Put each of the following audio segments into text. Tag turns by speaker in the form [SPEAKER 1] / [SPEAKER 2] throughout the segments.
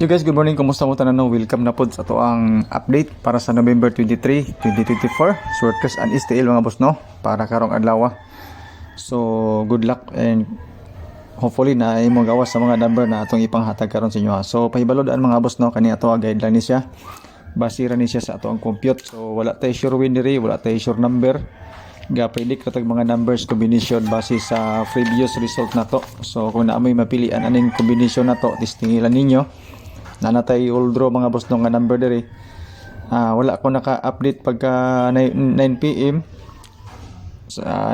[SPEAKER 1] Yo guys, good morning. Kumusta mo tanan? Welcome na pod sa ato ang update para sa November 23, 2024. Shortcuts and STL mga boss no para karong adlaw. So, good luck and hopefully na imo gawas sa mga number na atong ipanghatag karon sa inyo. So, pahibalodaan mga boss no kani ato guideline ni siya. Basira ni siya sa ato ang compute. So, wala tay sure win diri, wala tay sure number. Ga-predict katag mga numbers combination base sa previous result na to. So, kung naamoy mapilian aning combination na to, tistingilan ninyo. Nanatay old draw mga boss no nga number diri. Wala ko naka-update pagka 9 PM.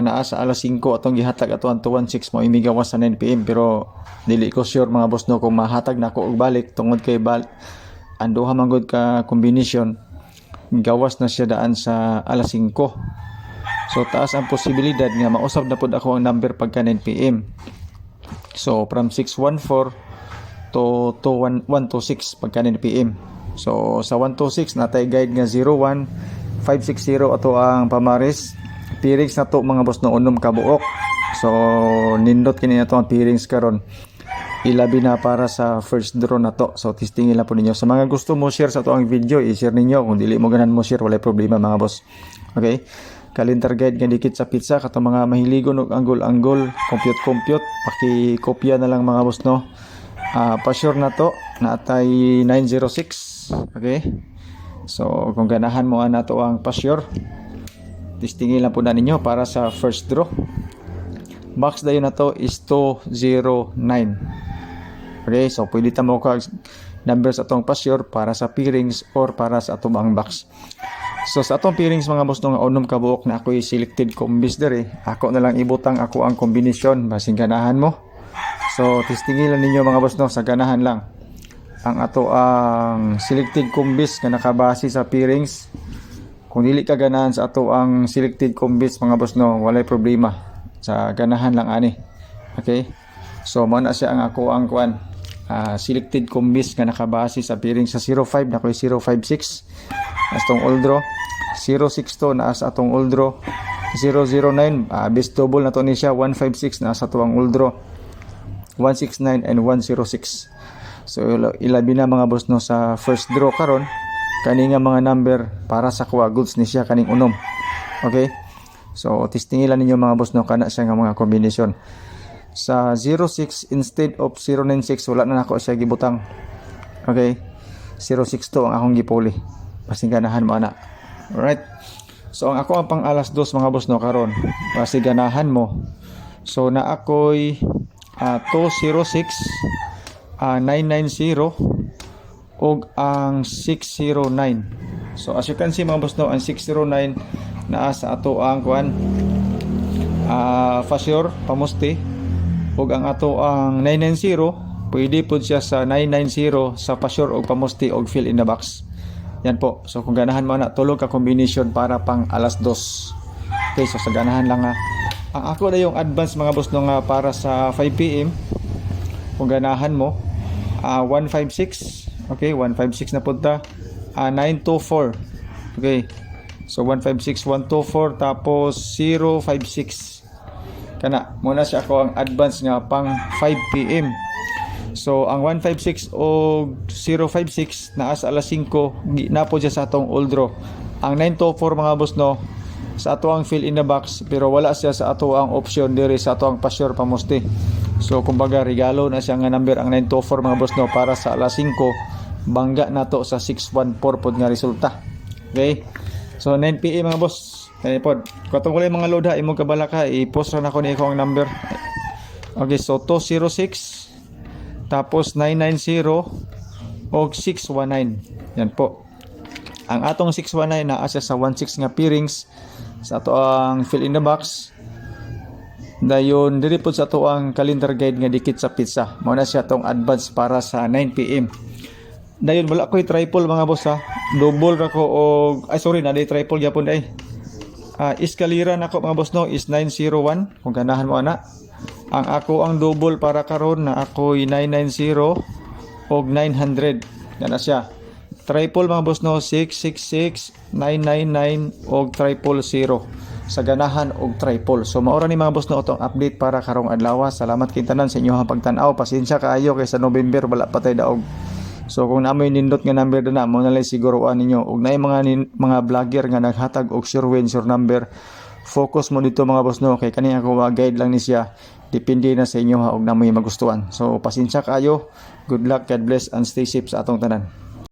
[SPEAKER 1] Naa sa alas 5 atong gihatag ato ang 216 mo imigawas sa 9 PM pero dili ko sure mga boss no kung mahatag na ko og balik tungod kay anduha man gud ka combination. Gawas na siya daan sa alas 5. So taas ang posibilidad nga mausab na pud ako ang number pagka 9 PM. So from 614 to 126 pagka 9 PM. So sa 126 natay guide nga 01560 ato ang pamaris. Pairings na to mga boss no unom ka buok. So nindot kini nato ang pairings karon. Ilabi na para sa first draw na to. So testingin lang po ninyo. Sa mga gusto mo share sa to ang video, i-share ninyo. Kung dili mo ganan mo share, wala problema mga boss. Okay? Calendar guide nga dikit sa pizza kato mga mahiligon og anggol-anggol, compute, paki-kopya na lang mga boss no. Pa-sure na to natay 906. Okay, so kung ganahan mo na to ang pa-sure, testingin lang po na ninyo para sa first draw. Box dayon na to is 209. Okay, so pwede ta mo ka numbers atong pa-sure para sa pairings or para sa atong ang box. So sa atong pairings mga boss nung unom ka buok na ako'y selected combis dere, ako na lang ibutang ako ang combination basing ganahan mo. So, testingilan ninyo mga boss no, sa ganahan lang. Ang ato ang selected combis nga nakabase sa pairings. Kung dili ka ganahan sa ato ang selected combis mga boss no, walay problema. Sa ganahan lang ani. Okay? So, mo na siya ang ako ang selected combis nga nakabase sa pairings sa 05 na ko'y 056. Atong old draw. 062 na sa atong old draw. 009 best double na to ni siya 156 na sa tuang old draw. 169 and 106. So ilabi na mga boss no sa first draw karon kani nga mga number para sa kuha goods ni siya kaning unom. Okay? So testingilan ninyo mga boss no kana siya nga mga combination. Sa 06 instead of 096 wala na nako siya gibutang. Okay? 062 ang akong gipuli. Basing ganahan mo ana. Alright. So ang ako ang pang alas 2 mga boss no karon. Basing ganahan mo. So na ako'y 206 990 og ang 609. So as you can see mga boss no, ang 609 naa sa ato ang fasure pamusti og ang ato ang 990 pwede pud siya sa 990 sa fasure og pamusti og fill in the box. Yan po. So kung ganahan mo na tulog ka combination para pang alas 2. Okay, so sa ganahan lang ang ako na yung advance mga boss nung para sa 5 PM. Kung ganahan mo 156. Okay, 156 na punta. 924. Okay. So 156 124 tapos 056. Kana muna siya ako ang advance nga pang 5 PM. So ang 156 o 056 naa sa alas 5 na po siya sa atong old draw. Ang 924 mga boss no sa ato ang fill in the box pero wala siya sa ato ang option diri sa ato ang pa-sure pamusti. So kumbaga regalo na siya nga number ang 924 mga boss no para sa alas 5 bangga nato sa 614 pod nga resulta. Okay? So 9 PM mga boss. Kani pod. Katong wala mga load ha imong kabala ka i-post ra nako ni ko ang number. Okay, so 206 tapos 990 og 619. Yan po. Ang atong 619 naa siya sa 16 nga pairings sa ato ang fill in the box. Dayon diri pod sa ato ang calendar guide nga dikit sa pizza. Mao na siya tong advance para sa 9 PM. Dayon wala ko'y triple mga boss ha. Double ra ko og na day triple gyapon day. Escalera nako mga boss no is 901 kung ganahan mo ana. Ang ako ang double para karon na ako'y 990 og 900. Gana siya. Triple mga boss no 666 999 og 000 sa ganahan og triple. So maura ni mga boss no itong update para karong adlaw. Salamat kay tanan sa inyong pagtan-aw. Pasensya kaayo kay sa November wala pa tay daog So kung naamoy nindot nga number na mo na lang siguruan ninyo ug naay mga vlogger nga naghatag og sure win sure number, focus mo dito mga boss no, kay kani ako guide lang ni siya, depende na sa inyo ha ug namoy magustuhan. So pasensya kayo, good luck, God bless and stay safe sa atong tanan.